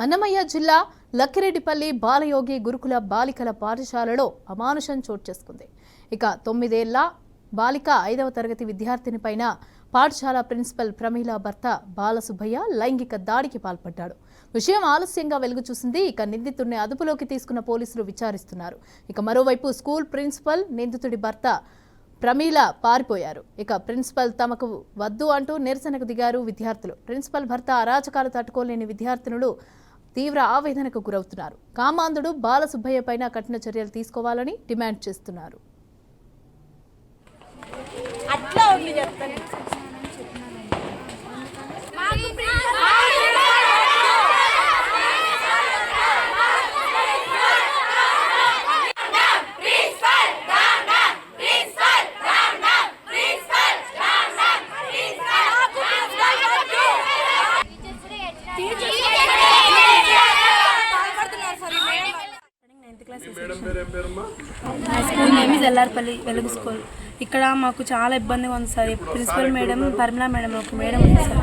అన్నమయ్య జిల్లా లక్కిరెడ్డిపల్లి బాలయోగి గురుకుల బాలికల పాఠశాలలో అమానుషం చోటు చేసుకుంది. ఇక 9 ఏళ్ల బాలిక 5వ తరగతి విద్యార్థిని పైన పాఠశాల ప్రిన్సిపల్ ప్రమీల భర్త బాలసుబ్బయ్య లైంగిక దాడికి పాల్పడ్డాడు. విషయం ఆలస్యంగా వెలుగు చూసింది. ఇక నిందితుడిని అదుపులోకి తీసుకున్న పోలీసులు విచారిస్తున్నారు. ఇక మరోవైపు స్కూల్ ప్రిన్సిపల్ నిందితుడి భర్త ప్రమీల పారిపోయారు. ఇక ప్రిన్సిపల్ తమకు వద్దు అంటూ నిరసనకు దిగారు విద్యార్థులు. ప్రిన్సిపల్ భర్త అరాచకాలు తట్టుకోలేని విద్యార్థినులు తీవ్ర ఆవేదనకు గురవుతున్నారు. కామాంధుడు బాలసుబ్బయ్య పైన కఠిన చర్యలు తీసుకోవాలని డిమాండ్ చేస్తున్నారు. స్కూల్ నేమ్ ఇస్ ఎల్లార్పల్లి వెలుగు స్కూల్. ఇక్కడ మాకు చాలా ఇబ్బందిగా ఉంది సార్. ప్రిన్సిపల్ మేడం పరిమళ మేడం ఒక మేడం ఉంది సార్.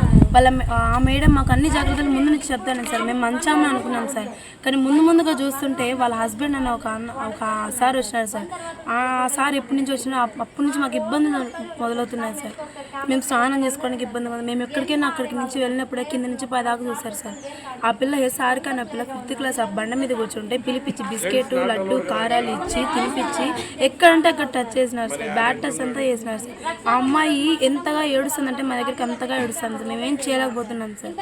ఆ మేడం మాకు అన్ని జాగ్రత్తలు ముందు నుంచి చెప్తాను సార్. మేము మంచామని అనుకున్నాం సార్. కానీ ముందుగా చూస్తుంటే వాళ్ళ హస్బెండ్ అన్న ఒక సార్ వచ్చినారు సార్. ఆ సార్ ఎప్పటి నుంచి వచ్చినా అప్పటి నుంచి మాకు ఇబ్బందులు మొదలవుతున్నాయి సార్. మేము స్నానం చేసుకోవడానికి ఇబ్బంది ఉంది. మేము ఎక్కడికైనా అక్కడికి నుంచి వెళ్ళినప్పుడే కింద నుంచి 10 దాకా చూసారు సార్. ఆ పిల్ల సార్ కానీ ఆ పిల్ల 5th క్లాస్ ఆ బండ మీద కూర్చుంటే పిలిపించి బిస్కెట్ లడ్డు కారాలు ఇచ్చి తినిపించి ఎక్కడంటే అక్కడ టచ్ చేసినారు సార్. బ్యాడ్ టచ్ అంతా చేసినారు సార్. ఆ అమ్మాయి ఎంతగా ఏడుస్తుందంటే మా దగ్గరికి అంతగా ఏడుస్తుంది సార్. మేమేం చేయలేకపోతున్నాం సార్.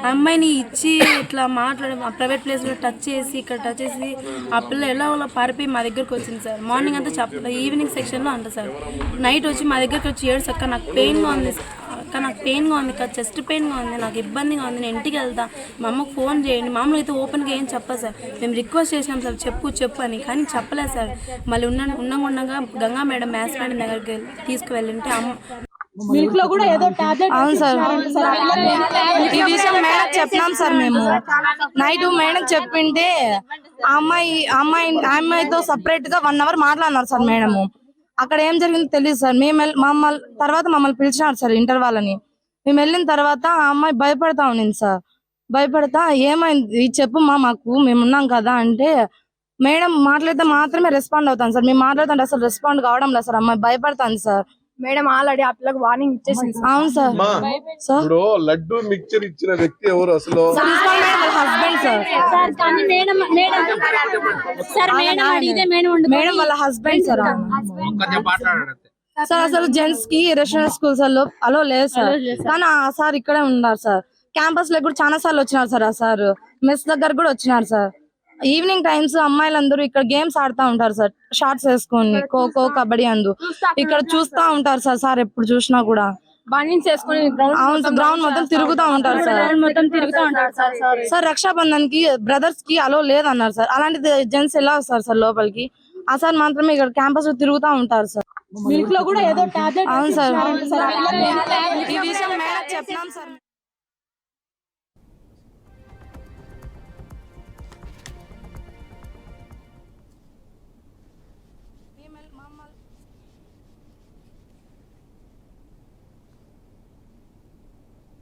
ఆ అమ్మాయిని ఇచ్చి ఇట్లా ప్రైవేట్ ప్లేస్లో టచ్ చేసి ఇక్కడ టచ్ చేసి ఆ పిల్ల ఎలా పారిపోయి మా దగ్గరికి వచ్చింది సార్. మార్నింగ్ అంతా ఈవినింగ్ సెక్షన్లో అంట సార్. నైట్ వచ్చి మా దగ్గరికి వచ్చి ఏడు అక్క నాకు పెయిన్గా ఉంది అక్క, నాకు పెయిన్గా ఉంది అక్క, చెస్ట్ పెయిన్గా ఉంది, నాకు ఇబ్బందిగా ఉంది, నేను ఇంటికి వెళ్తా, మా అమ్మకు ఫోన్ చేయండి. మామూలుగా అయితే ఓపెన్గా ఏం చెప్పదు సార్. మేము రిక్వెస్ట్ చేసినాం సార్ చెప్పు అని, కానీ చెప్పలేదు సార్. మళ్ళీ ఉండగా గంగా మేడం మ్యాథ్స్ మేడం దగ్గరికి తీసుకువెళ్ళింటే అవును సార్. ఈ విషయం మేడం చెప్పినాం సార్. మేము నైట్ మేడం చెప్పింటే అమ్మాయితో సపరేట్ గా 1 అవర్ మాట్లాడినారు సార్ మేడము. అక్కడ ఏం జరిగిందో తెలియదు సార్. మమ్మల్ని పిలిచినారు సార్ ఇంటర్ వాళ్ళని. మేము వెళ్ళిన తర్వాత ఆ అమ్మాయి భయపడతా ఉన్నింది సార్. భయపడతా ఏమైంది చెప్పమ్మా మాకు, మేము ఉన్నాం కదా అంటే మేడం మాట్లాడితే మాత్రమే రెస్పాండ్ అవుతాను సార్. మేము మాట్లాడుతుంటే అసలు రెస్పాండ్ కావడం లేదు సార్. అమ్మాయి భయపడతాను సార్. మేడం ఆల్రెడీ ఆ పిల్లకి వార్నింగ్ ఇచ్చేసింది. అవును సార్. ఇప్పుడు లడ్డు మిక్చర్ ఇచ్చిన వ్యక్తి ఎవరు అసలు? Husband sir. మేడం వాళ్ళ హస్బెండ్ సార్. సార్ అసలు జెంట్స్ కి రెసిడెన్షియల్ స్కూల్స్ అలో లేదు సార్. కానీ ఆ సార్ ఇక్కడే ఉన్నారు సార్. క్యాంపస్ లో కూడా చాలా సార్లు వచ్చినారు సార్. ఆ సార్ మెస్ దగ్గర కూడా వచ్చినారు సార్. ఈవినింగ్ టైమ్స్ అమ్మాయిలందరూ ఇక్కడ గేమ్స్ ఆడుతూ ఉంటారు సార్. షార్ట్స్ వేసుకొని ఖోఖో కబడ్డీ ఇక్కడ చూస్తా ఉంటారు సార్. సార్ ఎప్పుడు చూసినా కూడా అవును గ్రౌండ్ మొత్తం తిరుగుతూ ఉంటారు సార్. సార్ రక్షాబంధన్ కి బ్రదర్స్ కి అలో లేదన్నారు సార్. అలాంటిది జెంట్స్ ఎలా వస్తారు సార్ లోపలికి? ఆ సార్ మాత్రమే ఇక్కడ క్యాంపస్ లో తిరుగుతూ ఉంటారు సార్. అవును సార్. ఈ విషయం మేడం చెప్పినాం సార్.